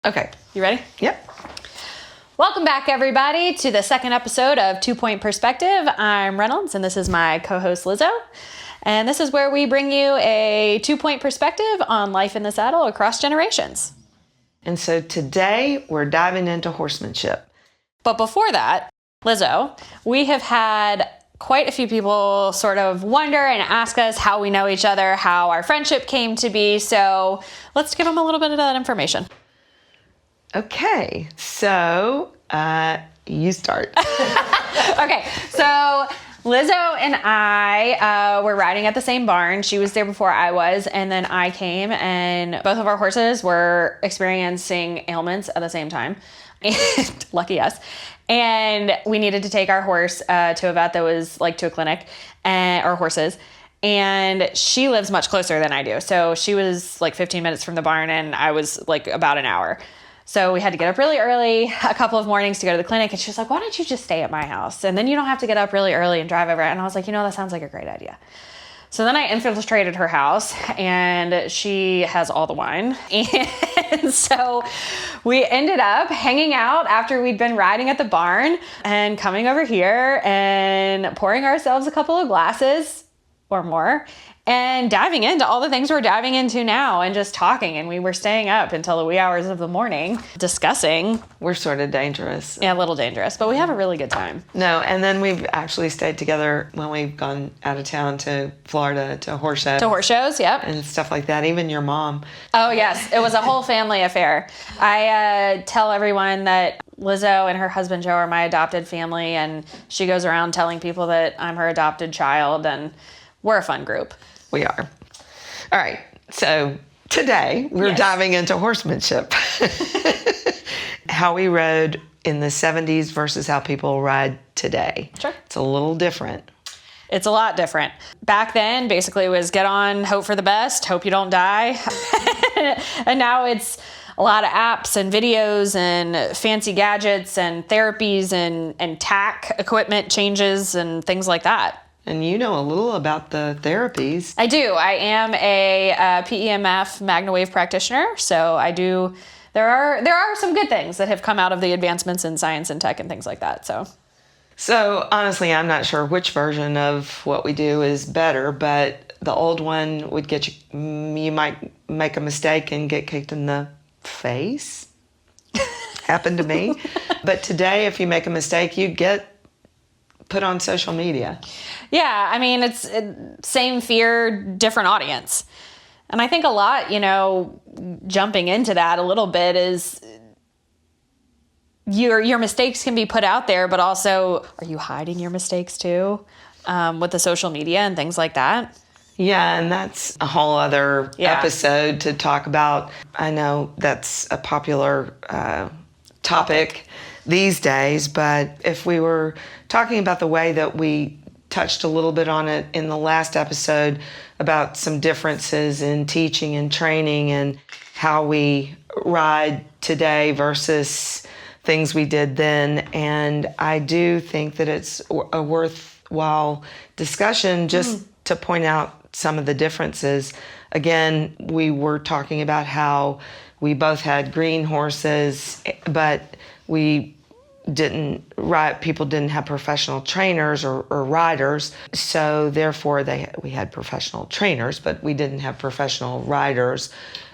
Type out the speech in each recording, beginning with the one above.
Okay. You ready? Yep. Welcome back, everybody, to the second episode of 2 Point Perspective. I'm Reynolds, and this is my co-host, Lizzo. And this is where we bring you a 2-point perspective on life in the saddle across generations. And so today we're diving into horsemanship. But before that, Lizzo, we have had quite a few people sort of wonder and ask us how we know each other, how our friendship came to be. So let's give them a little bit of that information. Okay, so you start. Okay, so Lizzo and I were riding at the same barn. She was there before I was, and then I came, and both of our horses were experiencing ailments at the same time. And lucky us. And we needed to take our horse to a vet that was like to a clinic, or horses. And she lives much closer than I do. So she was like 15 minutes from the barn, and I was like about an hour. So we had to get up really early a couple of mornings to go to the clinic. And she was like, why don't you just stay at my house? And then you don't have to get up really early and drive over. And I was like, that sounds like a great idea. So then I infiltrated her house, and she has all the wine. And so we ended up hanging out after we'd been riding at the barn and coming over here and pouring ourselves a couple of glasses or more and diving into all the things we're diving into now and just talking. And we were staying up until the wee hours of the morning discussing. We're sort of dangerous. Yeah, a little dangerous, but we have a really good time. No, and then we've actually stayed together when we've gone out of town to Florida to horse shows. To horse shows, yep. And stuff like that. Even your mom. Oh, yes. It was a whole family affair. I tell everyone that Lizzo and her husband Joe are my adopted family, and she goes around telling people that I'm her adopted child, and we're a fun group. We are. All right. So today we're diving into horsemanship. How we rode in the 70s versus how people ride today. Sure. It's a little different. It's a lot different. Back then, basically, it was get on, hope for the best, hope you don't die. And now it's a lot of apps and videos and fancy gadgets and therapies and tack equipment changes and things like that. And you know a little about the therapies. I do. I am a PEMF MagnaWave practitioner, so I do. There are some good things that have come out of the advancements in science and tech and things like that. So honestly, I'm not sure which version of what we do is better, but the old one would get you. You might make a mistake and get kicked in the face. Happened to me. But today, if you make a mistake, you get put on social media. Yeah, I mean, it's same fear, different audience. And I think a lot, jumping into that a little bit is your mistakes can be put out there, but also, are you hiding your mistakes too with the social media and things like that? Yeah, and that's a whole other episode to talk about. I know that's a popular topic these days, but if we were talking about the way that we touched a little bit on it in the last episode about some differences in teaching and training and how we ride today versus things we did then. And I do think that it's a worthwhile discussion just to point out some of the differences. Again, we were talking about how we both had green horses, but we didn't ride. People didn't have professional trainers or riders, so therefore we had professional trainers, but we didn't have professional riders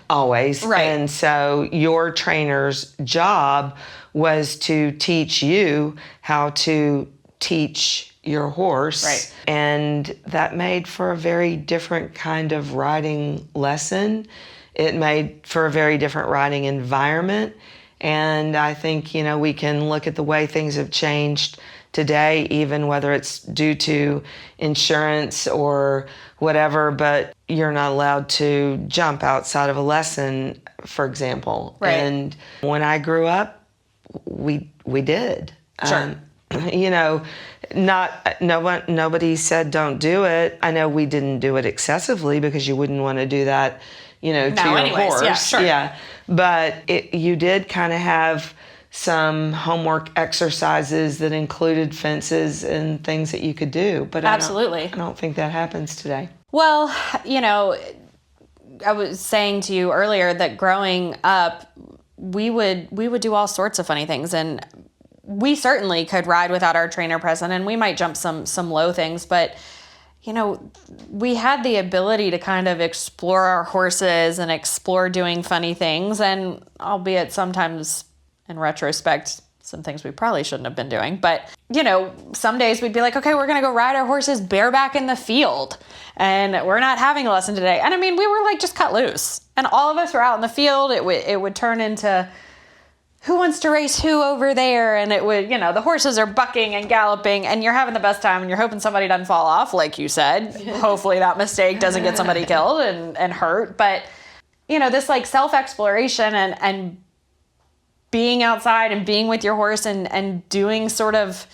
always. Right. And so your trainer's job was to teach you how to teach your horse. Right. And that made for a very different kind of riding lesson. It made for a very different riding environment. And I think, we can look at the way things have changed today, even whether it's due to insurance or whatever, but you're not allowed to jump outside of a lesson, for example. Right. And when I grew up, we did. Sure. Nobody said don't do it. I know we didn't do it excessively because you wouldn't want to do that, to your horse. Yeah, sure. Yeah. But you did kind of have some homework exercises that included fences and things that you could do. But absolutely. I don't think that happens today. Well, I was saying to you earlier that growing up, we would do all sorts of funny things, and we certainly could ride without our trainer present, and we might jump some low things, but we had the ability to kind of explore our horses and explore doing funny things, and albeit sometimes in retrospect, some things we probably shouldn't have been doing. But, some days we'd be like, okay, we're going to go ride our horses bareback in the field, and we're not having a lesson today. And I mean, we were like just cut loose, and all of us were out in the field. It would turn into who wants to race who over there? And it would, the horses are bucking and galloping, and you're having the best time, and you're hoping somebody doesn't fall off, like you said. Hopefully that mistake doesn't get somebody killed and hurt. But, this like self-exploration and being outside and being with your horse and doing sort of,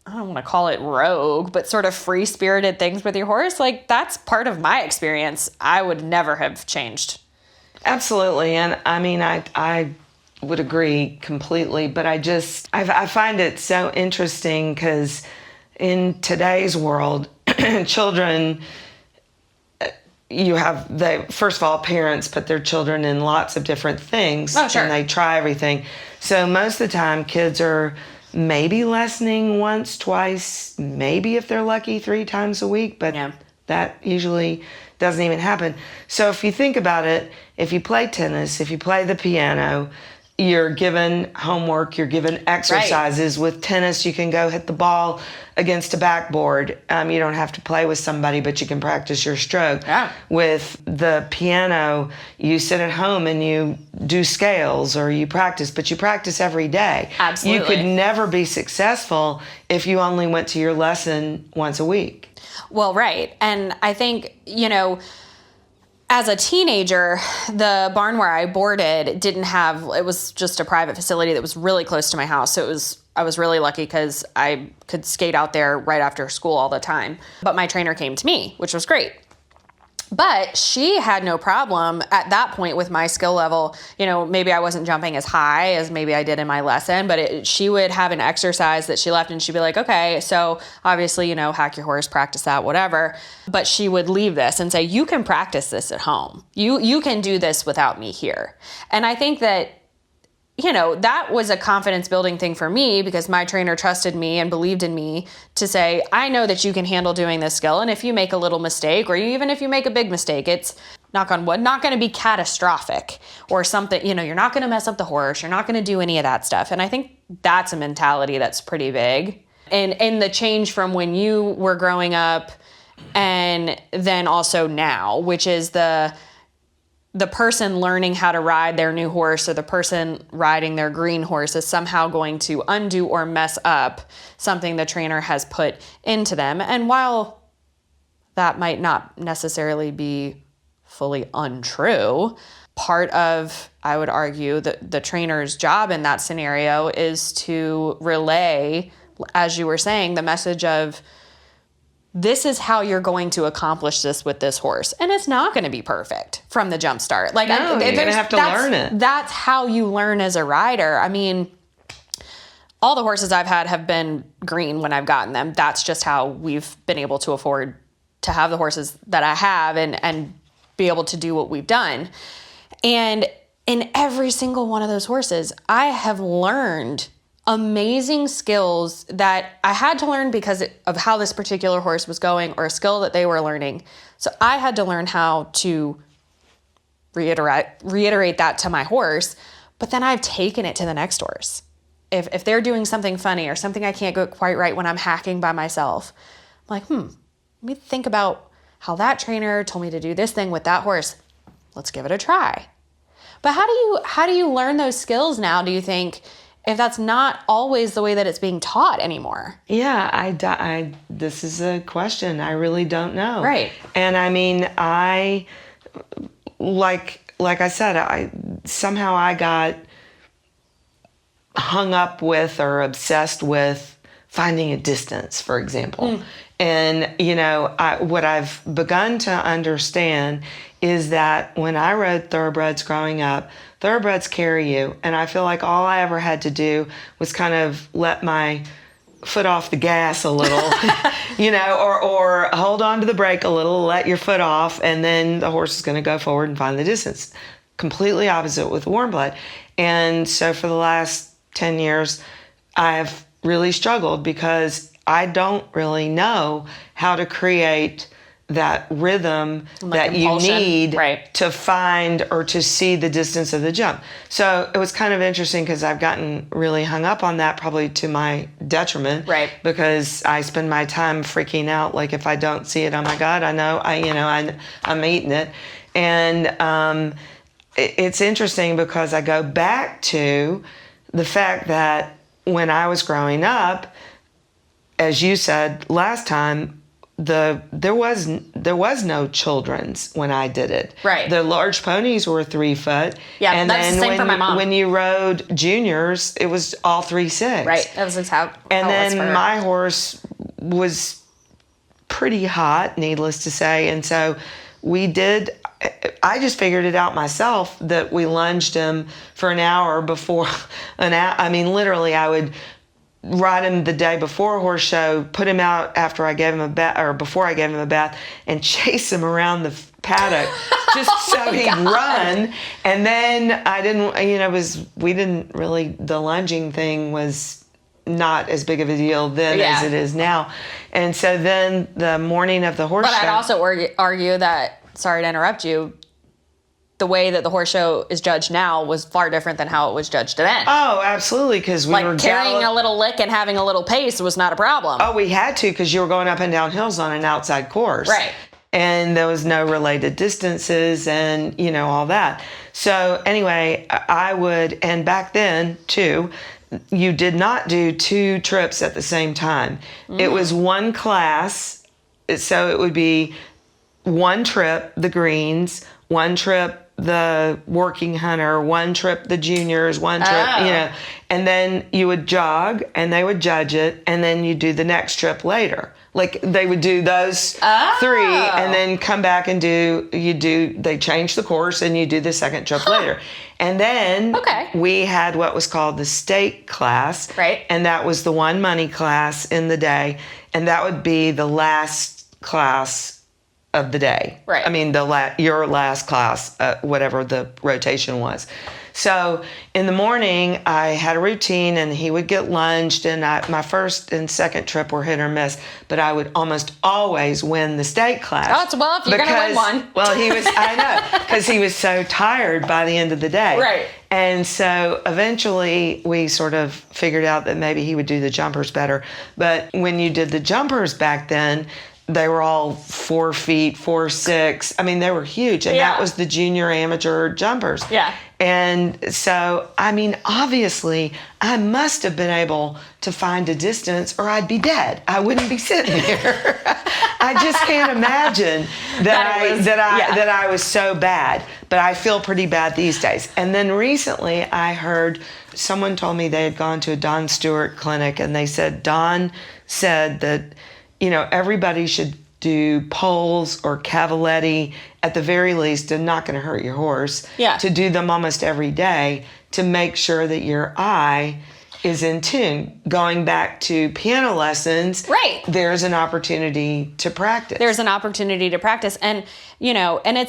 I don't want to call it rogue, but sort of free-spirited things with your horse, like that's part of my experience. I would never have changed. Absolutely. And I mean, I would agree completely, but I find it so interesting because in today's world, children, first of all, parents put their children in lots of different things. Oh, sure. And they try everything. So most of the time, kids are maybe lessoning once, twice, maybe if they're lucky, 3 times a week, but that usually doesn't even happen. So if you think about it, if you play tennis, if you play the piano, you're given homework, you're given exercises. Right. With tennis, you can go hit the ball against a backboard. You don't have to play with somebody, but you can practice your stroke. Yeah. With the piano, you sit at home and you do scales or you practice, but you practice every day. Absolutely. You could never be successful if you only went to your lesson once a week. Well, right. And I think, as a teenager, the barn where I boarded it was just a private facility that was really close to my house. So I was really lucky because I could skate out there right after school all the time. But my trainer came to me, which was great. But she had no problem at that point with my skill level. Maybe I wasn't jumping as high as maybe I did in my lesson, but she would have an exercise that she left and she'd be like, okay, so obviously, hack your horse, practice that, whatever. But she would leave this and say, you can practice this at home. You can do this without me here. And I think that that was a confidence building thing for me because my trainer trusted me and believed in me to say, I know that you can handle doing this skill. And if you make a little mistake, or even if you make a big mistake, it's, knock on wood, not going to be catastrophic or something, you're not going to mess up the horse. You're not going to do any of that stuff. And I think that's a mentality that's pretty big. And in the change from when you were growing up and then also now, which is the person learning how to ride their new horse or the person riding their green horse is somehow going to undo or mess up something the trainer has put into them. And while that might not necessarily be fully untrue, part of, I would argue, the trainer's job in that scenario is to relay, as you were saying, the message of, this is how you're going to accomplish this with this horse. And it's not going to be perfect from the jump start. You're going to have to learn it. That's how you learn as a rider. I mean, all the horses I've had have been green when I've gotten them. That's just how we've been able to afford to have the horses that I have and be able to do what we've done. And in every single one of those horses, I have learned amazing skills that I had to learn because of how this particular horse was going or a skill that they were learning. So I had to learn how to reiterate that to my horse, but then I've taken it to the next horse. If they're doing something funny or something I can't get quite right when I'm hacking by myself, I'm like, let me think about how that trainer told me to do this thing with that horse. Let's give it a try. But how do you learn those skills now, do you think, if that's not always the way that it's being taught anymore? Yeah, this is a question. I really don't know. Right. And I mean, like I said, somehow I got hung up with or obsessed with finding a distance, for example. And, what I've begun to understand is that when I rode thoroughbreds growing up, thoroughbreds carry you. And I feel like all I ever had to do was kind of let my foot off the gas a little, or hold on to the brake a little, let your foot off, and then the horse is going to go forward and find the distance. completely opposite with warm blood. And so for the last 10 years, I've really struggled because I don't really know how to create that rhythm that impulsion. You need Right. to find or to see the distance of the jump. So it was kind of interesting because I've gotten really hung up on that, probably to my detriment. Right. Because I spend my time freaking out. Like if I don't see it, oh my God, I know, I'm eating it. And it's interesting because I go back to the fact that when I was growing up, as you said last time, there was no children's when I did it. Right. The large ponies were 3 foot. Yeah, and that's then the same for my mom. When you rode juniors, it was all 3'6". Right. That was how And how it was then for her. my horse was pretty hot, needless to say, and so we did. I just figured it out myself that we lunged him for an hour before an hour. I mean, literally, I would ride him the day before a horse show, put him out after I gave him a bath, or before I gave him a bath, and chase him around the paddock just so he'd run. And then the lunging thing was not as big of a deal then as it is now. And so then the morning of the horse show. But I'd also argue that, sorry to interrupt you, the way that the horse show is judged now was far different than how it was judged then. Oh, absolutely, because we were carrying a little lick and having a little pace was not a problem. Oh, we had to, because you were going up and down hills on an outside course. Right. And there was no related distances and, all that. So anyway, and back then too, you did not do 2 trips at the same time. It was one class. So it would be one trip, the greens, one trip, the working hunter, one trip, the juniors, one trip, and then you would jog and they would judge it, and then you do the next trip later. Like they would do those 3 and then come back and they change the course and you do the second trip later. And then we had what was called the state class. Right. And that was the one money class in the day. And that would be the last class of the day. Right. I mean, your last class, whatever the rotation was. So in the morning, I had a routine, and he would get lunged, and my first and second trip were hit or miss, but I would almost always win the state class. Oh, well, if you're going to win one. Well, I know, because he was so tired by the end of the day. Right. And so eventually we sort of figured out that maybe he would do the jumpers better. But when you did the jumpers back then, they were all 4 feet, 4'6". I mean, they were huge. And that was the junior amateur jumpers. Yeah. And so, I mean, obviously, I must have been able to find a distance or I'd be dead. I wouldn't be sitting here. I just can't imagine that I was so bad. But I feel pretty bad these days. And then recently I heard someone told me they had gone to a Don Stewart clinic, and they said Don said that everybody should do poles or cavaletti at the very least, and not going to hurt your horse. Yeah. To do them almost every day to make sure that your eye is in tune. Going back to piano lessons, right? There's an opportunity to practice. And and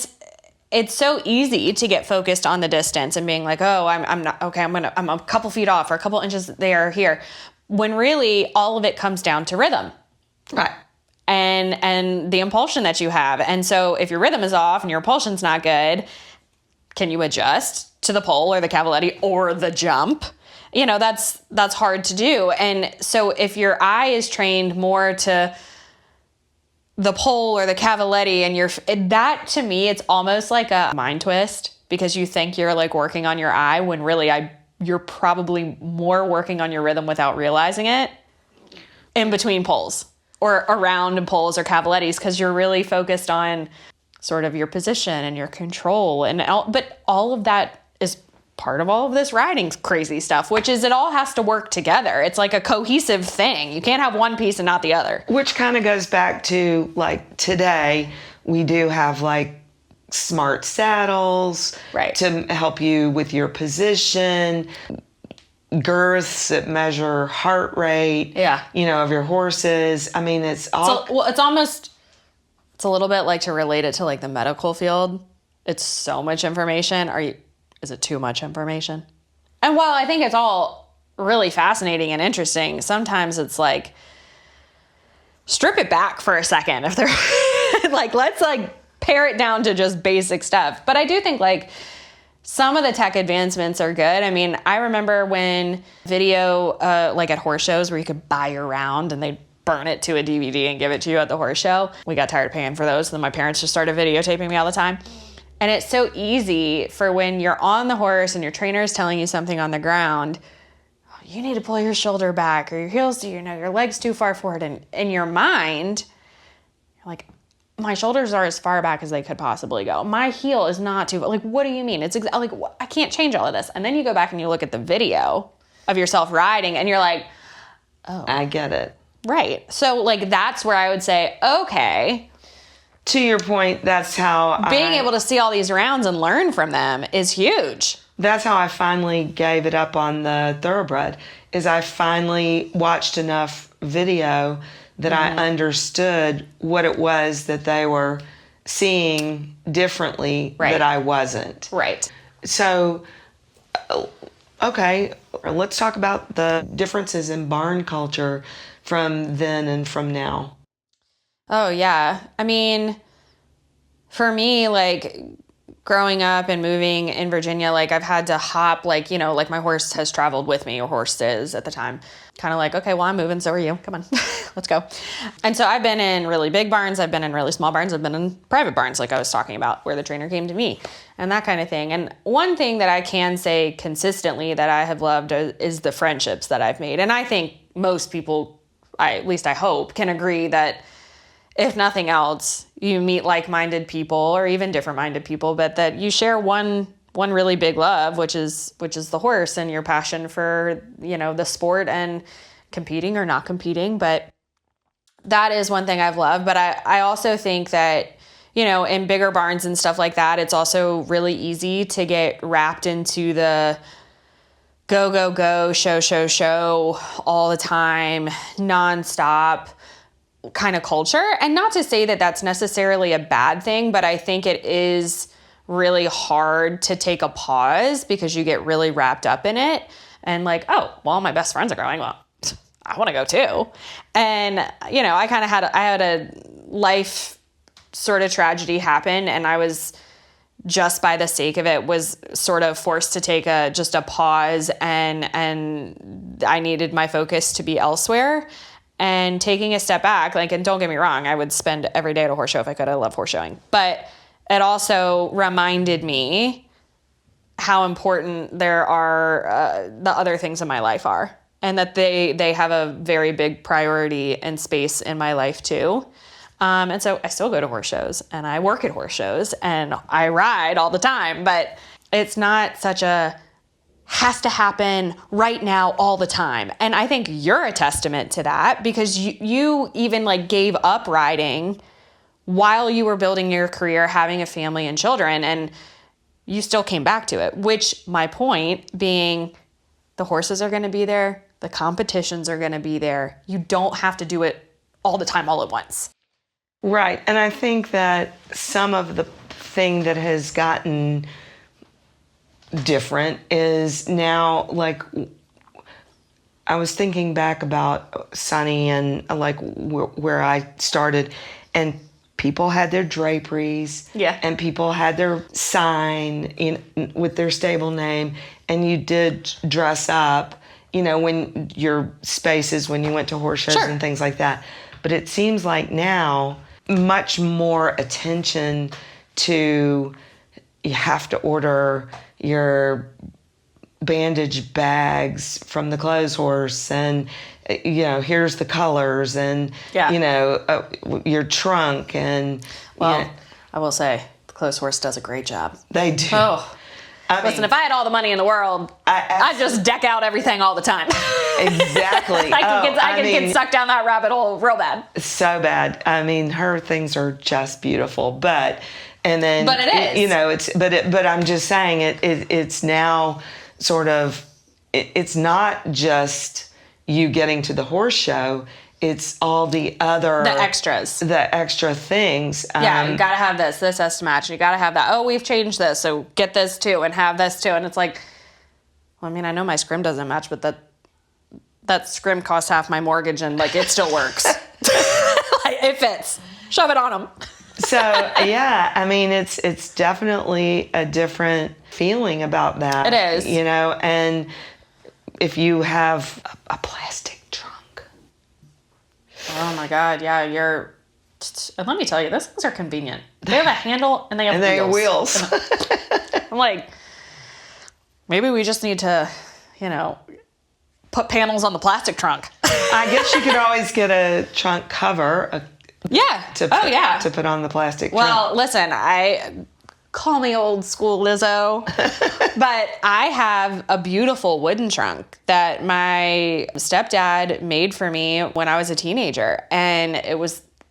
it's so easy to get focused on the distance and being like, oh, I'm not okay. I'm a couple feet off or a couple inches there or here, when really all of it comes down to rhythm. Right. And the impulsion that you have. And so if your rhythm is off and your impulsion's not good, can you adjust to the pole or the cavaletti or the jump? That's hard to do. And so if your eye is trained more to the pole or the cavaletti, and that to me, it's almost like a mind twist, because you think you're like working on your eye when really you're probably more working on your rhythm without realizing it in between poles. Or around poles or cavalettis, because you're really focused on sort of your position and your control, but all of that is part of all of this riding crazy stuff, which is it all has to work together. It's like a cohesive thing. You can't have one piece and not the other. Which kind of goes back to like today, we do have like smart saddles, right, to help you with your position. Girths that measure heart rate, of your horses. I mean, it's all... it's a little bit like, to relate it to like the medical field. it's so much information. Is it too much information? And while I think it's all really fascinating and interesting, sometimes it's like, strip it back for a second. If they're like, let's like pare it down to just basic stuff. But I do think like some of the tech advancements are good. I mean, I remember when video, like at horse shows where you could buy your round and they'd burn it to a DVD and give it to you at the horse show. We got tired of paying for those. Then my parents just started videotaping me all the time. And it's so easy for when you're on the horse and your trainer is telling you something on the ground, you need to pull your shoulder back or your heels, your leg's too far forward. And in your mind, you're like, my shoulders are as far back as they could possibly go. My heel is not too, like, what do you mean? It's like, I can't change all of this. And then you go back and you look at the video of yourself riding and you're like, oh. I get it. Right. So like, that's where I would say, okay. To your point, that's how being able to see all these rounds and learn from them is huge. That's how I finally gave it up on the thoroughbred, is I finally watched enough video that I understood what it was that they were seeing differently that I wasn't. Right. So, okay, let's talk about the differences in barn culture from then and from now. Oh, yeah. I mean, for me, like, growing up and moving in Virginia, like, I've had to hop, like, like my horse has traveled with me, or horses at the time. Kind of like, okay, well, I'm moving, so are you. Come on, let's go. And so I've been in really big barns. I've been in really small barns. I've been in private barns, like I was talking about, where the trainer came to me and that kind of thing. And one thing that I can say consistently that I have loved is the friendships that I've made. And I think most people, at least I hope, can agree that if nothing else, you meet like-minded people or even different-minded people, but that you share one really big love, which is the horse, and your passion for, the sport and competing or not competing. But that is one thing I've loved. But I also think that, in bigger barns and stuff like that, it's also really easy to get wrapped into the go, show all the time, nonstop kind of culture. And not to say that that's necessarily a bad thing, but I think it is really hard to take a pause because you get really wrapped up in it and like, oh, well, my best friends are going, well, I want to go too. And, I had a life sort of tragedy happen, and I was, just by the sake of it, was sort of forced to take just a pause, and I needed my focus to be elsewhere. And taking a step back, like, and don't get me wrong, I would spend every day at a horse show if I could. I love horse showing. But it also reminded me how important there are, the other things in my life are. And that they have a very big priority and space in my life too. And so I still go to horse shows, and I work at horse shows, and I ride all the time. But it's not such a has to happen right now all the time. And I think you're a testament to that, because you even like gave up riding while you were building your career, having a family and children, and you still came back to it, which my point being, the horses are going to be there. The competitions are going to be there. You don't have to do it all the time, all at once. Right. And I think that some of the thing that has gotten different is now, like, I was thinking back about Sunny and like where I started, and people had their draperies, and people had their sign with their stable name, and you did dress up, when your spaces when you went to horse shows and things like that. But it seems like now much more attention to, you have to order your bandage bags from the clothes horse, and here's the colors, and your trunk, and I will say the clothes horse does a great job. They do. Oh, listen, if I had all the money in the world, I'd just deck out everything all the time. Exactly. I could get sucked down that rabbit hole real bad. So bad. I mean, her things are just beautiful, but it is. But I'm just saying it's now sort of, it's not just you getting to the horse show, it's all the extra things. Yeah, you gotta have this has to match. You gotta have that. Oh, we've changed this, so get this too, and have this too. And it's like, well, I mean, I know my scrim doesn't match, but that scrim costs half my mortgage, and like it still works. Like, it fits. Shove it on them. So yeah, I mean, it's definitely a different feeling about that. It is, and if you have a plastic trunk. Oh my God, yeah, and let me tell you, those things are convenient. They have a handle and they have wheels. I'm like, maybe we just need to, put panels on the plastic trunk. I guess you could always get a trunk cover. To put on the plastic trunk. Well, listen, call me old school Lizzo, but I have a beautiful wooden trunk that my stepdad made for me when I was a teenager. And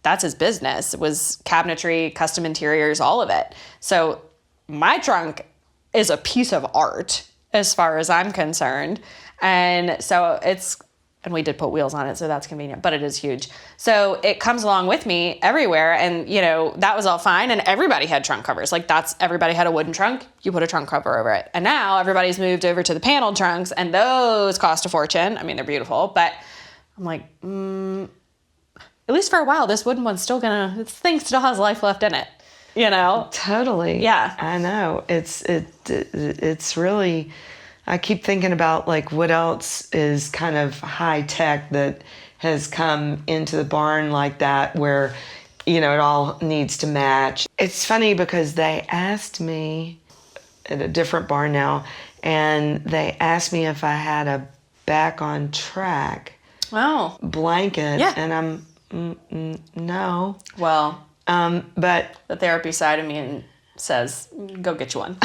that's his business. It was cabinetry, custom interiors, all of it. So my trunk is a piece of art as far as I'm concerned. And so and we did put wheels on it, so that's convenient, but it is huge. So it comes along with me everywhere, and that was all fine, and everybody had trunk covers. Like everybody had a wooden trunk, you put a trunk cover over it. And now everybody's moved over to the paneled trunks, and those cost a fortune. I mean, they're beautiful, but I'm like, at least for a while, this wooden one's this thing still has life left in it, Totally. Yeah. I know. It's really... I keep thinking about like what else is kind of high tech that has come into the barn like that where, it all needs to match. It's funny because they asked me at a different barn now, and they asked me if I had a back on track blanket. Yeah. And I'm, no. Well, but the therapy side of me says, go get you one.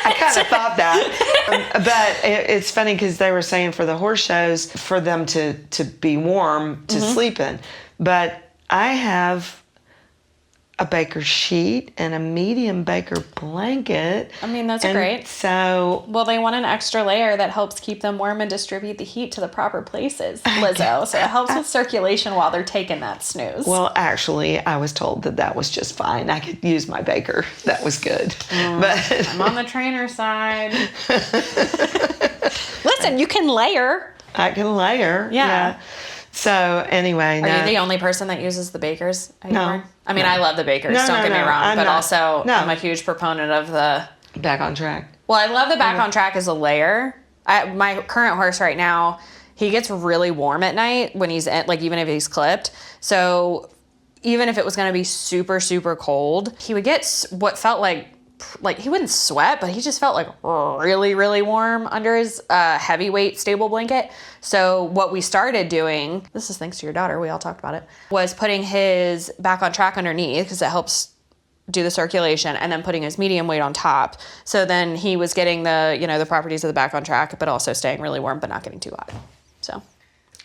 I kind of thought that, but it's funny because they were saying for the horse shows for them to be warm to sleep in, but I have a Baker sheet and a medium Baker blanket. I mean, that's great. So, well, they want an extra layer that helps keep them warm and distribute the heat to the proper places, Lizzo. So it helps with circulation while they're taking that snooze. Well, actually, I was told that was just fine. I could use my Baker. That was good. But I'm on the trainer side. Listen, you can layer. I can layer. Yeah. So anyway, are you the only person that uses the Bakers? No. I mean, I love the Bakers. Don't get me wrong, but also I'm a huge proponent of the back on track. Well, I love the back on track as a layer. My current horse right now, he gets really warm at night when he's even if he's clipped. So even if it was going to be super, super cold, he would get what felt like he wouldn't sweat, but he just felt like really, really warm under his heavyweight stable blanket. So what we started doing, this is thanks to your daughter, we all talked about it, was putting his back on track underneath because it helps do the circulation, and then putting his medium weight on top. So then he was getting the properties of the back on track, but also staying really warm, but not getting too hot. So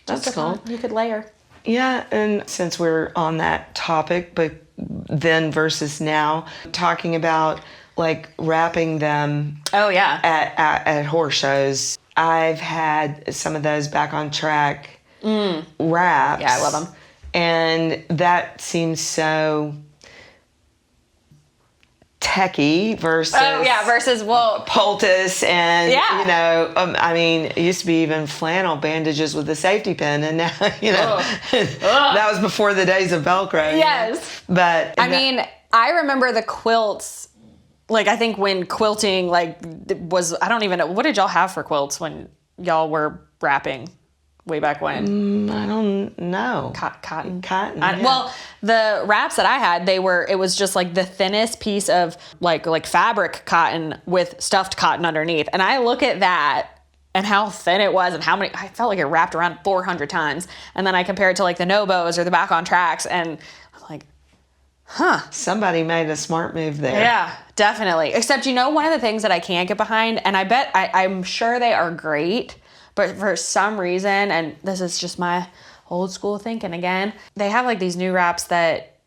that's cool. You could layer. Yeah, and since we're on that topic, but then versus now, talking about like wrapping them. Oh yeah. At horse shows, I've had some of those back on track wraps. Yeah, I love them. And that seems so techie versus poultice and I mean, it used to be even flannel bandages with a safety pin, and now that was before the days of Velcro. Yes, but I remember the quilts. Like, I think when quilting was, I don't even know, what did y'all have for quilts when y'all were wrapping way back when? I don't know. Cotton. Yeah. Well, the wraps that I had, it was just like the thinnest piece of like fabric cotton with stuffed cotton underneath. And I look at that and how thin it was and I felt like it wrapped around 400 times. And then I compare it to like the Nobos or the back on tracks, and I'm like, somebody made a smart move there. Yeah, definitely. Except, one of the things that I can't get behind, and I'm sure they are great, but for some reason, and this is just my old school thinking again, they have like these new wraps that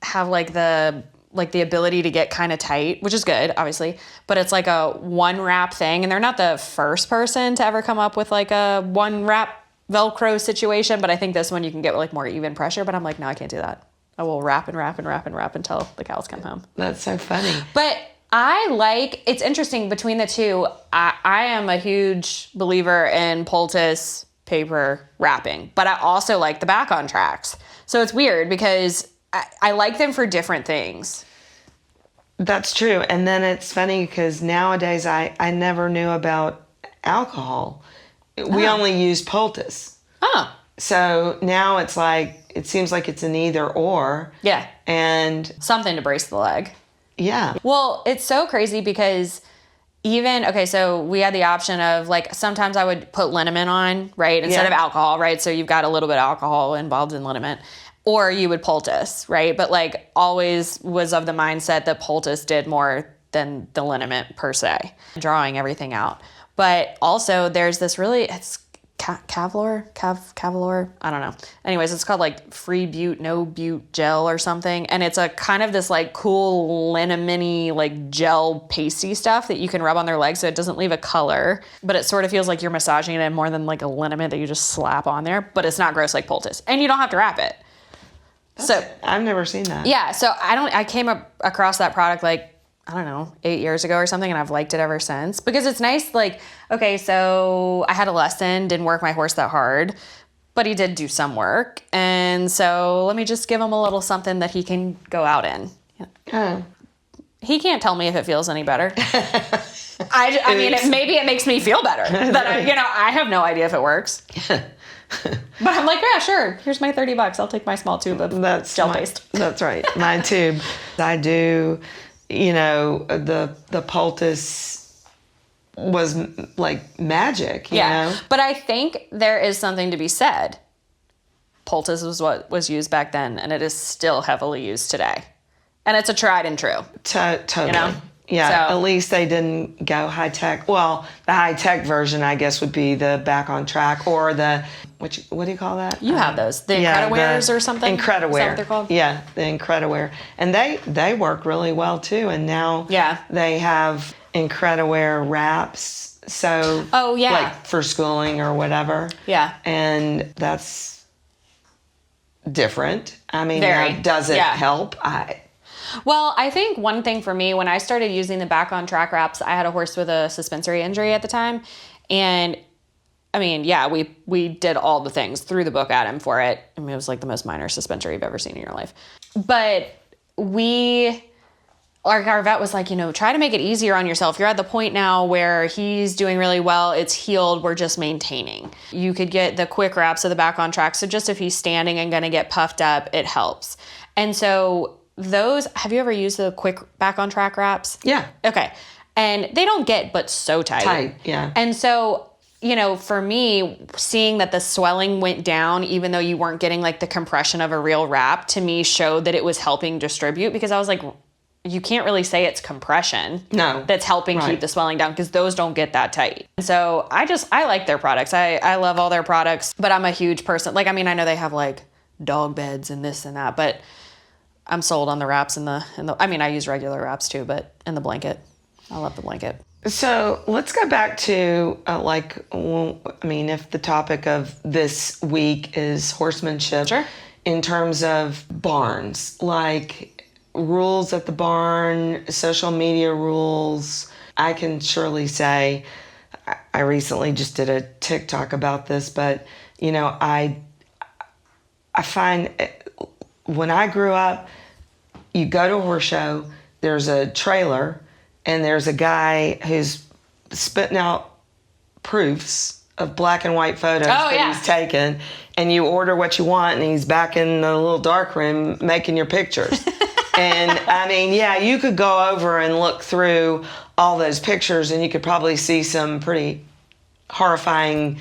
have like the ability to get kind of tight, which is good, obviously, but it's like a one wrap thing, and they're not the first person to ever come up with like a one wrap Velcro situation, but I think this one you can get like more even pressure, but I'm like, no, I can't do that. I will wrap and wrap and wrap and wrap until the cows come home. That's so funny. But it's interesting between the two. I am a huge believer in poultice paper wrapping, but I also like the back-on tracks. So it's weird because I like them for different things. That's true. And then it's funny because nowadays I never knew about alcohol. We only use poultice. Oh. So now it's like, it seems like it's an either or. Yeah. And something to brace the leg. Yeah. Well, it's so crazy because so we had the option of like, sometimes I would put liniment on, right? Instead of alcohol, right? So you've got a little bit of alcohol involved in liniment. Or you would poultice, right? But like always was of the mindset that poultice did more than the liniment per se, drawing everything out. But also there's this it's Kevlar, I don't know. Anyways, it's called like free bute, no bute gel or something. And it's a kind of this like cool liniment-y like gel pasty stuff that you can rub on their legs so it doesn't leave a color, but it sort of feels like you're massaging it in more than like a liniment that you just slap on there, but it's not gross like poultice. And you don't have to wrap it. So I've never seen that. Yeah, so I came across that product like, I don't know, 8 years ago or something, and I've liked it ever since because it's nice. Like, okay, so I had a lesson, didn't work my horse that hard, but he did do some work, and so let me just give him a little something that he can go out in. Oh. He can't tell me if it feels any better. I mean, maybe it makes me feel better. That I have no idea if it works. But I'm like, yeah, sure. Here's my $30. I'll take my small tube of gel paste. That's right. My tube. I do, the poultice was like magic, you know? But I think there is something to be said. Poultice was what was used back then, and it is still heavily used today. And it's a tried and true. Totally. Yeah, so, at least they didn't go high tech. Well, the high tech version, I guess, would be the back on track or the what do you call that? You have those, the Incrediwears or something. Incrediwear. Is that what they're called? Yeah, the Incrediwear, and they work really well too. And now they have Incrediwear wraps. So like for schooling or whatever. Yeah, and that's different. I mean, does it help? Well, I think one thing for me, when I started using the back on track wraps, I had a horse with a suspensory injury at the time. And I mean, we did all the things, threw the book at him for it. I mean, it was like the most minor suspensory you've ever seen in your life. But our vet was like, try to make it easier on yourself. You're at the point now where he's doing really well. It's healed. We're just maintaining. You could get the quick wraps of the back on track. So just if he's standing and going to get puffed up, it helps. And so have you ever used the quick back on track wraps? Yeah. Okay. And they don't get but so tight. Tight, yeah. And so, for me, seeing that the swelling went down, even though you weren't getting like the compression of a real wrap, to me showed that it was helping distribute, because I was like, you can't really say it's compression. No. That's helping keep the swelling down, because those don't get that tight. So I like their products. I love all their products, but I'm a huge person. Like, I mean, I know they have like dog beds and this and that, but I'm sold on the wraps and I mean, I use regular wraps too, but in the blanket. I love the blanket. So let's go back to if the topic of this week is horsemanship, sure. In terms of barns, like rules at the barn, social media rules, I can surely say, I recently just did a TikTok about this, but I find when I grew up, you go to a horse show, there's a trailer, and there's a guy who's spitting out proofs of black and white photos he's taken, and you order what you want, and he's back in the little dark room making your pictures. And I mean, you could go over and look through all those pictures, and you could probably see some pretty horrifying,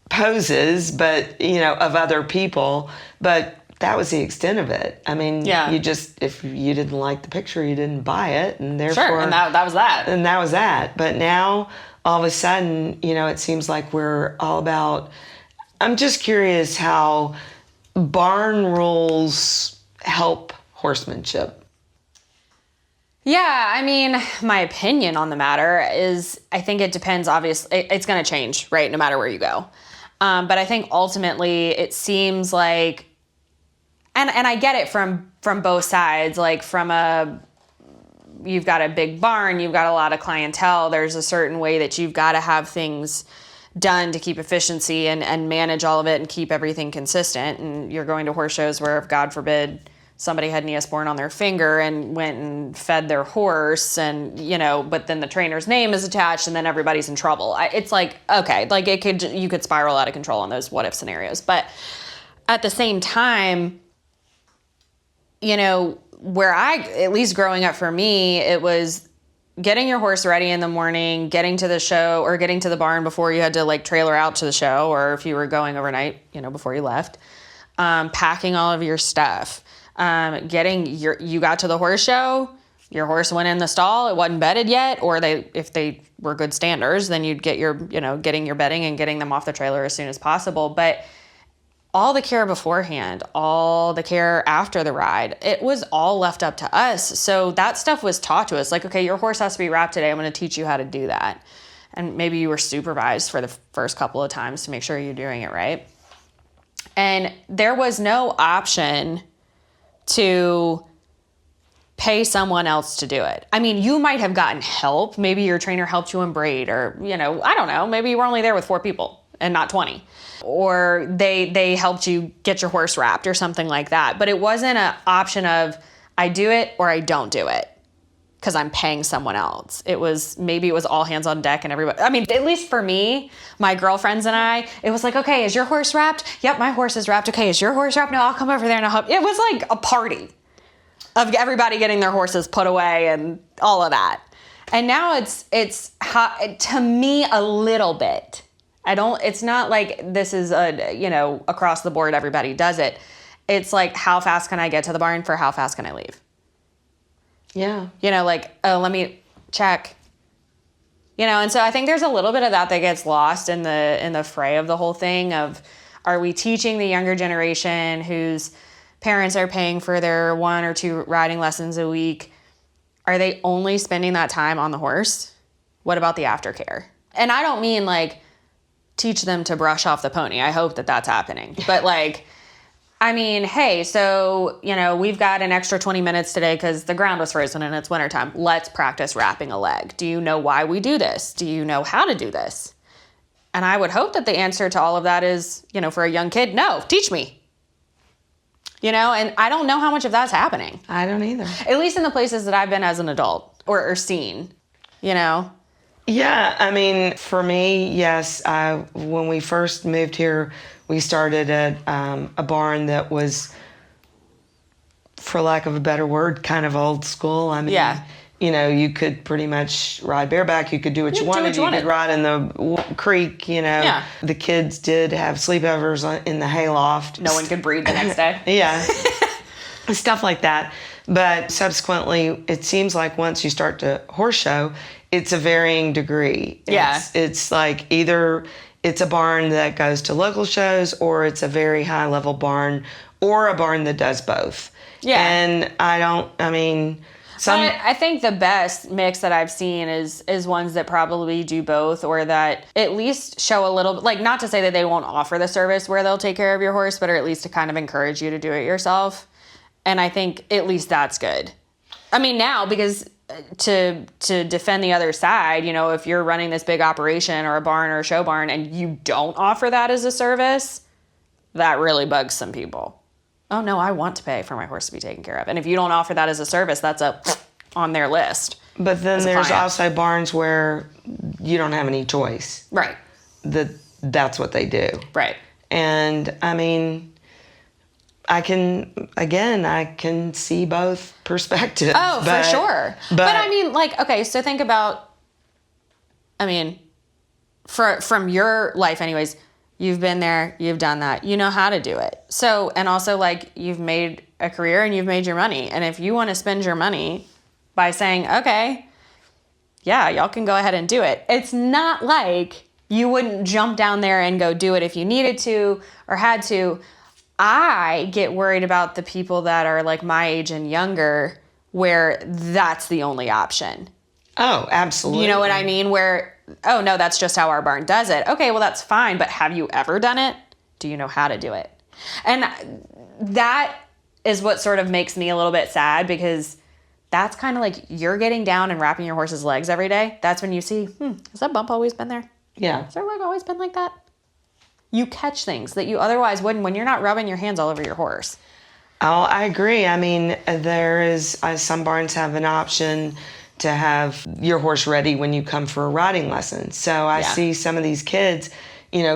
poses, but of other people, but that was the extent of it. I mean, if you didn't like the picture, you didn't buy it, and therefore, sure, and that was that. And that was that. But now, all of a sudden, it seems like we're all about. I'm just curious how barn rules help horsemanship. Yeah, I mean, my opinion on the matter is I think it depends, obviously. It's going to change, right, no matter where you go. But I think ultimately it seems like, and I get it from both sides, like you've got a big barn, you've got a lot of clientele, there's a certain way that you've got to have things done to keep efficiency and manage all of it and keep everything consistent. And you're going to horse shows where, if God forbid, somebody had Neosporin on their finger and went and fed their horse, and but then the trainer's name is attached, and then everybody's in trouble. It's like, okay, like you could spiral out of control on those what if scenarios. But at the same time, where at least growing up for me, it was getting your horse ready in the morning, getting to the show or getting to the barn before you had to like trailer out to the show, or if you were going overnight, before you left, packing all of your stuff. You got to the horse show, your horse went in the stall, it wasn't bedded yet, or if they were good standers, then you'd get getting your bedding and getting them off the trailer as soon as possible. But all the care beforehand, all the care after the ride, it was all left up to us. So that stuff was taught to us. Like, okay, your horse has to be wrapped today. I'm going to teach you how to do that. And maybe you were supervised for the first couple of times to make sure you're doing it right. And there was no option to pay someone else to do it. I mean, you might have gotten help. Maybe your trainer helped you in braid, or, I don't know. Maybe you were only there with 4 people and not 20. Or they helped you get your horse wrapped or something like that. But it wasn't an option of I do it or I don't do it because I'm paying someone else. Maybe it was all hands on deck and everybody. I mean, at least for me, my girlfriends and I, it was like, okay, is your horse wrapped? Yep, my horse is wrapped. Okay, is your horse wrapped? No, I'll come over there and I'll help. It was like a party of everybody getting their horses put away and all of that. And now it's to me a little bit. It's not like this is across the board, everybody does it. It's like, how fast can I get to the barn for how fast can I leave? Yeah. Let me check. And so I think there's a little bit of that gets lost in the fray of the whole thing of, are we teaching the younger generation whose parents are paying for their 1 or 2 riding lessons a week? Are they only spending that time on the horse? What about the aftercare? And I don't mean like teach them to brush off the pony. I hope that that's happening. But hey, so, we've got an extra 20 minutes today because the ground was frozen and it's wintertime. Let's practice wrapping a leg. Do you know why we do this? Do you know how to do this? And I would hope that the answer to all of that is, for a young kid, no, teach me. And I don't know how much of that's happening. I don't either. At least in the places that I've been as an adult or seen, Yeah, I mean, for me, yes. When we first moved here, we started at a barn that was, for lack of a better word, kind of old school. I mean, yeah. You could pretty much ride bareback. You could do what you wanted. You could ride in the creek, Yeah. The kids did have sleepovers in the hayloft. No one could breathe the next day. Yeah. Stuff like that. But subsequently, it seems like once you start to horse show, it's a varying degree. Yeah. It's like either it's a barn that goes to local shows, or it's a very high level barn, or a barn that does both. Yeah. And I think the best mix that I've seen is ones that probably do both, or that at least show a little, like, not to say that they won't offer the service where they'll take care of your horse, but at least to kind of encourage you to do it yourself. And I think at least that's good. I mean, now, because to defend the other side, if you're running this big operation or a barn or a show barn and you don't offer that as a service, that really bugs some people. Oh no, I want to pay for my horse to be taken care of. And if you don't offer that as a service, that's on their list. But then there's also barns where you don't have any choice. Right. That's what they do. Right. And I mean, I can see both perspectives. Oh, for sure. But I mean, okay, so think about, from your life anyways, you've been there, you've done that, you know how to do it. So, and also you've made a career and you've made your money. And if you want to spend your money by saying, okay, yeah, y'all can go ahead and do it. It's not like you wouldn't jump down there and go do it if you needed to or had to. I get worried about the people that are my age and younger where that's the only option. Oh, absolutely. You know what I mean? Where, oh no, that's just how our barn does it. Okay, well that's fine, but have you ever done it? Do you know how to do it? And that is what sort of makes me a little bit sad, because that's kind of like you're getting down and wrapping your horse's legs every day. That's when you see, has that bump always been there? Yeah. Has their leg always been like that? You catch things that you otherwise wouldn't when you're not rubbing your hands all over your horse. Oh, I agree. I mean, there is, some barns have an option to have your horse ready when you come for a riding lesson. So I see some of these kids,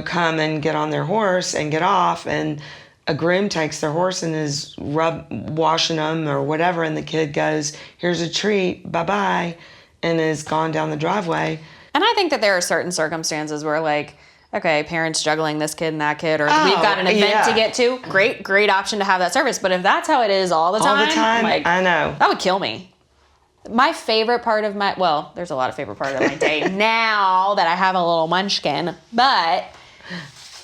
come and get on their horse and get off, and a groom takes their horse and is washing them or whatever, and the kid goes, here's a treat, bye-bye, and is gone down the driveway. And I think that there are certain circumstances where, like, okay, parents juggling this kid and that kid, or we've got an event to get to. Great option to have that service. But if that's how it is all the time, like, I know. That would kill me. My favorite part of there's a lot of favorite part of my day now that I have a little munchkin, but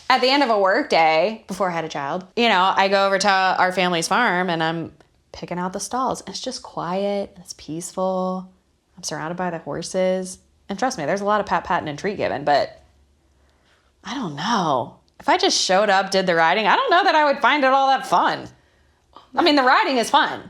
at the end of a work day, before I had a child, I go over to our family's farm and I'm picking out the stalls. It's just quiet. It's peaceful. I'm surrounded by the horses. And trust me, there's a lot of patting and treat giving, but I don't know. If I just showed up, did the riding, I don't know that I would find it all that fun. I mean, the riding is fun,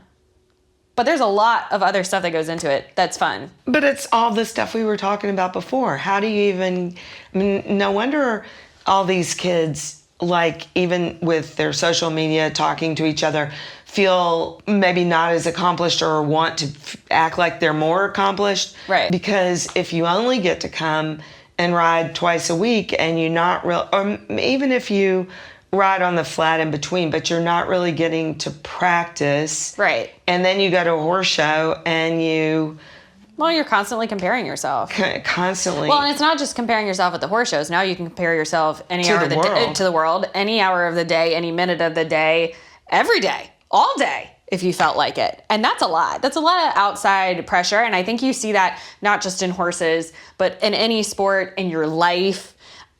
but there's a lot of other stuff that goes into it that's fun. But it's all the stuff we were talking about before. How do you no wonder all these kids, like, even with their social media, talking to each other, feel maybe not as accomplished or want to act like they're more accomplished. Right. Because if you only get to come and ride twice a week and you're not or even if you ride on the flat in between, but you're not really getting to practice. Right. And then you go to a horse show and you're constantly comparing yourself. Constantly. Well, and it's not just comparing yourself at the horse shows. Now you can compare yourself any hour of the day, to the world, any hour of the day, any minute of the day, every day, all day, if you felt like it. And that's a lot. That's a lot of outside pressure. And I think you see that not just in horses, but in any sport, in your life.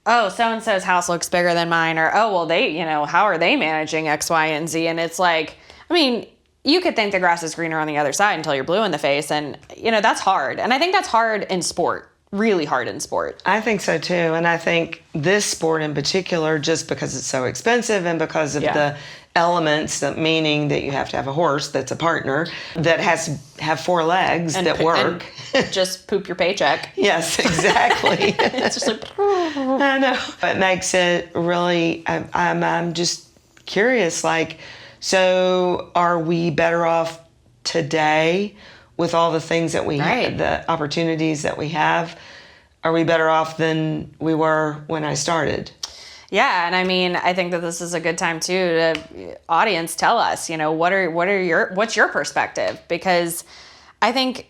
Oh, so-and-so's house looks bigger than mine. Or, oh, well, they, how are they managing X, Y, and Z? And it's like, I mean, you could think the grass is greener on the other side until you're blue in the face. And, that's hard. And I think that's hard in sport, really hard in sport. I think so too. And I think this sport in particular, just because it's so expensive and because of the elements, meaning that you have to have a horse that's a partner, that have 4 legs and that work. And just poop your paycheck. Yes, exactly. It's just like, I know. It makes it really, I'm just curious, like, so are we better off today with all the things that we have, the opportunities that we have? Are we better off than we were when I started? Yeah, and I mean, I think that this is a good time too to audience tell us, what's your perspective? Because I think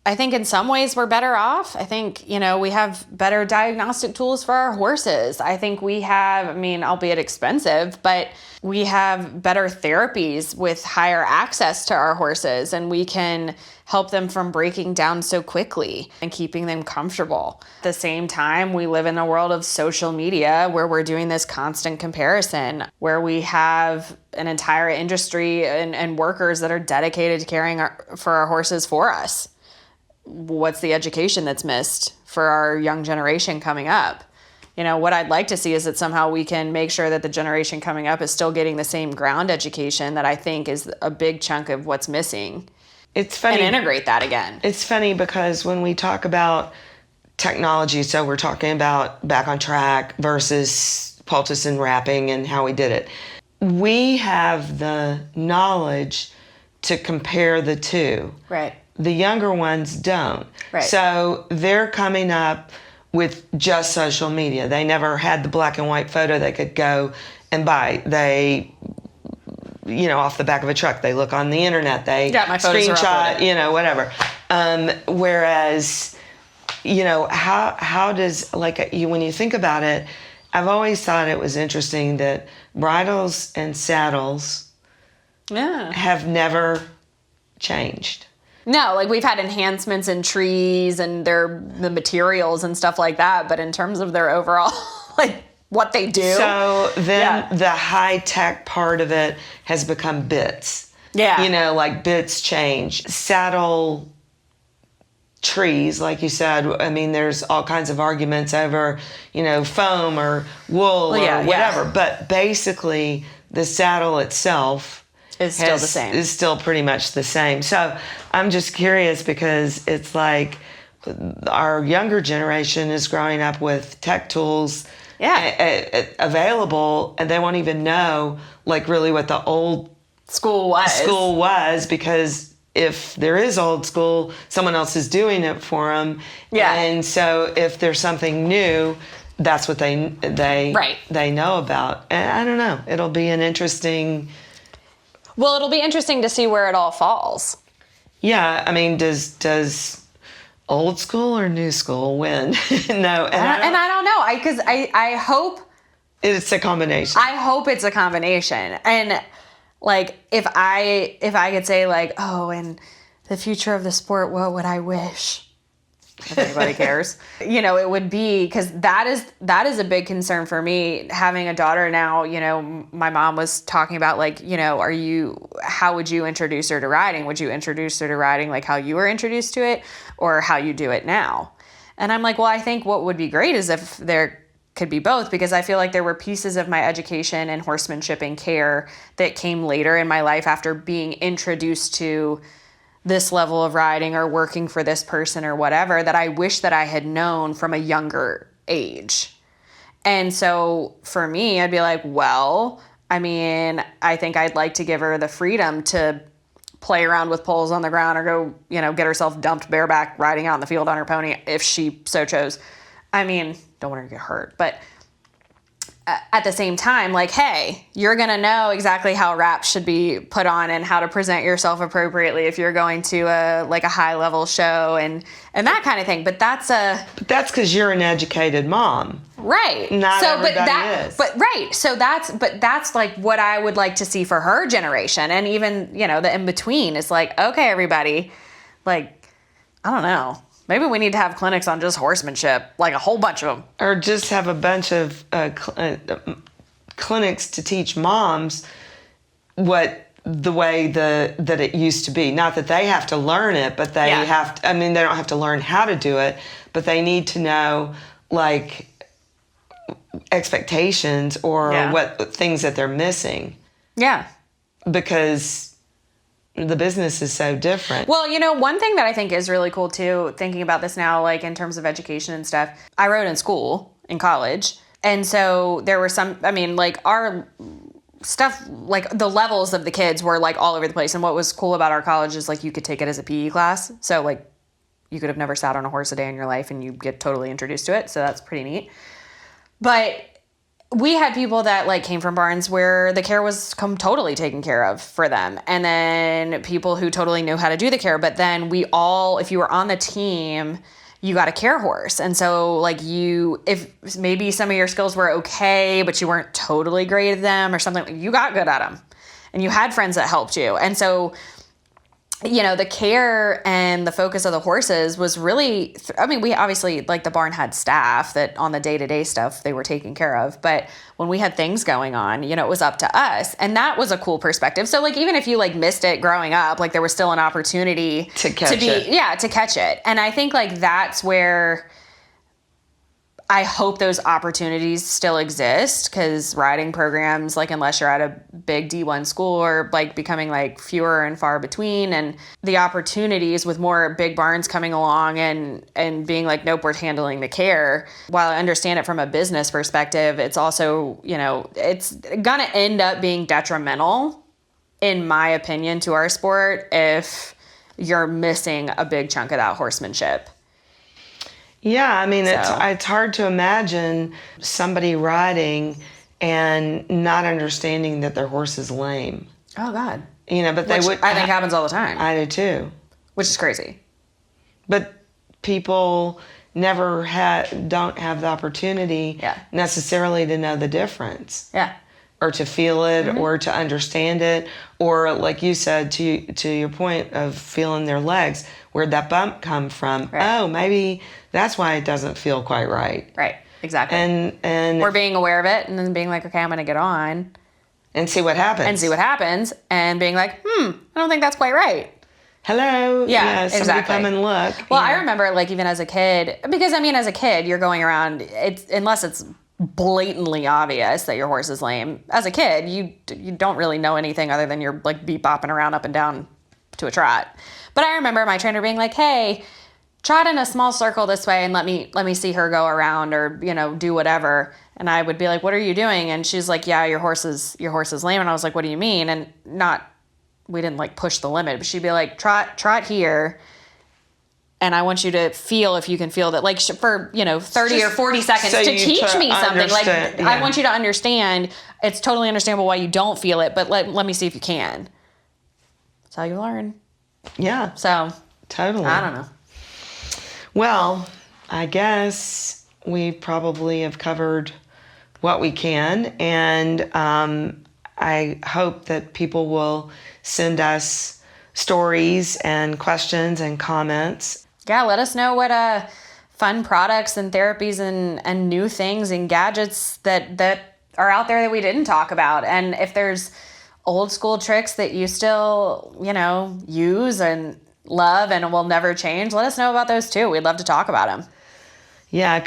in some ways we're better off. I think, we have better diagnostic tools for our horses. I think we have, albeit expensive, but we have better therapies with higher access to our horses, and we can help them from breaking down so quickly and keeping them comfortable. At the same time, we live in a world of social media where we're doing this constant comparison, where we have an entire industry and workers that are dedicated to caring for our horses for us. What's the education that's missed for our young generation coming up? What I'd like to see is that somehow we can make sure that the generation coming up is still getting the same ground education that I think is a big chunk of what's missing. It's funny. And integrate that again. It's funny because when we talk about technology, so we're talking about back on track versus poultice and wrapping and how we did it. We have the knowledge to compare the two. Right. The younger ones don't. Right. So they're coming up with just social media. They never had the black and white photo they could go and buy. They, off the back of a truck, they look on the internet, they my screenshot, whatever. Whereas, how does, when you think about it, I've always thought it was interesting that bridles and saddles have never changed. No, we've had enhancements in trees and the materials and stuff like that, but in terms of their overall, what they do. So then the high-tech part of it has become bits. Yeah. You know, like bits change. Saddle trees, like you said, I mean, there's all kinds of arguments over, you know, foam or wool or whatever. But basically, the saddle itself is still the same. Is still pretty much the same. So I'm just curious because it's like our younger generation is growing up with tech tools available, and they won't even know like really what the old school was because if there is old school, someone else is doing it for them. Yeah. And so if there's something new, that's what they know about. And I don't know. It'll be an interesting. Well, it'll be interesting to see where it all falls. Yeah. I mean, does old school or new school win? No. And I don't know. Because I hope it's a combination. I hope it's a combination. And like, if I could say, like, oh, in the future of the sport, what would I wish? If anybody cares. You know, it would be, because that is a big concern for me, having a daughter now. You know, my mom was talking about, like, you know, how would you introduce her to riding? Would you introduce her to riding like how you were introduced to it, or how you do it now? And I'm like, well, I think what would be great is if there could be both, because I feel like there were pieces of my education in horsemanship and care that came later in my life after being introduced to this level of riding or working for this person or whatever, that I wish that I had known from a younger age. And so for me, I'd be like, well, I mean, I think I'd like to give her the freedom to play around with poles on the ground or go, you know, get herself dumped bareback riding out in the field on her pony if she so chose. I mean, don't want her to get hurt, but at the same time, like, hey, you're going to know exactly how wraps should be put on and how to present yourself appropriately if you're going to a high level show and that kind of thing. But that's because you're an educated mom. Right. Not everybody is. So that's like what I would like to see for her generation. And even, you know, the in between is like, okay, everybody, like, I don't know. Maybe we need to have clinics on just horsemanship, like a whole bunch of them. Or just have a bunch of clinics to teach moms the way that it used to be. Not that they have to learn it, but they have to, I mean, they don't have to learn how to do it, but they need to know, like, expectations or what things that they're missing. Yeah. Because the business is so different. Well, you know, one thing that I think is really cool too, thinking about this now, like in terms of education and stuff, I rode in school, in college. And so there were some, I mean, like our stuff, like the levels of the kids were like all over the place. And what was cool about our college is like you could take it as a PE class. So like you could have never sat on a horse a day in your life and you get totally introduced to it. So that's pretty neat. But we had people that like came from barns where the care was totally taken care of for them. And then people who totally knew how to do the care. But then if you were on the team, you got a care horse. And so like if maybe some of your skills were okay, but you weren't totally great at them or something, you got good at them and you had friends that helped you. And so, you know, the care and the focus of the horses was really, I mean, we obviously, like the barn had staff that on the day-to-day stuff they were taking care of. But when we had things going on, you know, it was up to us. And that was a cool perspective. So like, even if you like missed it growing up, like there was still an opportunity to catch it. Yeah, to catch it. And I think like that's where I hope those opportunities still exist, because riding programs, like unless you're at a big D1 school, are like becoming like fewer and far between. And the opportunities with more big barns coming along and being like, nope, we're handling the care. While I understand it from a business perspective, it's also, you know, it's gonna end up being detrimental, in my opinion, to our sport if you're missing a big chunk of that horsemanship. Yeah, I mean, it's hard to imagine somebody riding and not understanding that their horse is lame. Oh, God. You know, but I think happens all the time. I do too. Which is crazy. But people don't have the opportunity necessarily to know the difference. Yeah. Or to feel it, or to understand it, or like you said, to your point of feeling their legs, where'd that bump come from? Right. Oh, maybe that's why it doesn't feel quite right. Right, exactly. And or being aware of it and then being like, okay, I'm going to get on. And see what happens. And being like, I don't think that's quite right. Hello. Yeah, somebody exactly. come and look. Well, I remember, like, even as a kid, because, I mean, as a kid, you're going around, unless it's blatantly obvious that your horse is lame. As a kid, you don't really know anything other than you're, like, beep-bopping around up and down to a trot. But I remember my trainer being like, hey, trot in a small circle this way and let me see her go around, or, you know, do whatever. And I would be like, what are you doing? And she's like, yeah, your horse is lame. And I was like, what do you mean? And we didn't like push the limit, but she'd be like, trot here. And I want you to feel, if you can feel that, like, for, you know, 30 or 40 seconds to teach me something. Like, yeah. I want you to understand, it's totally understandable why you don't feel it, but let me see if you can. That's how you learn. Yeah. So. Totally. I don't know. Well, I guess we probably have covered what we can. And I hope that people will send us stories and questions and comments. Yeah, let us know what fun products and therapies and new things and gadgets that are out there that we didn't talk about. And if there's old school tricks that you still, you know, use and love and will never change, let us know about those too. We'd love to talk about them. Yeah,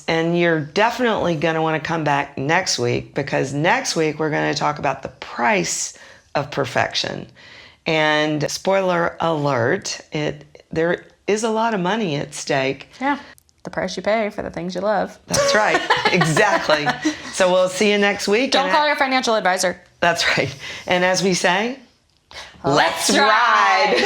and you're definitely going to want to come back next week, because next week we're going to talk about the price of perfection. And spoiler alert, there is a lot of money at stake. Yeah, the price you pay for the things you love. That's right, exactly. So we'll see you next week. Don't call your financial advisor. That's right. And as we say, let's ride.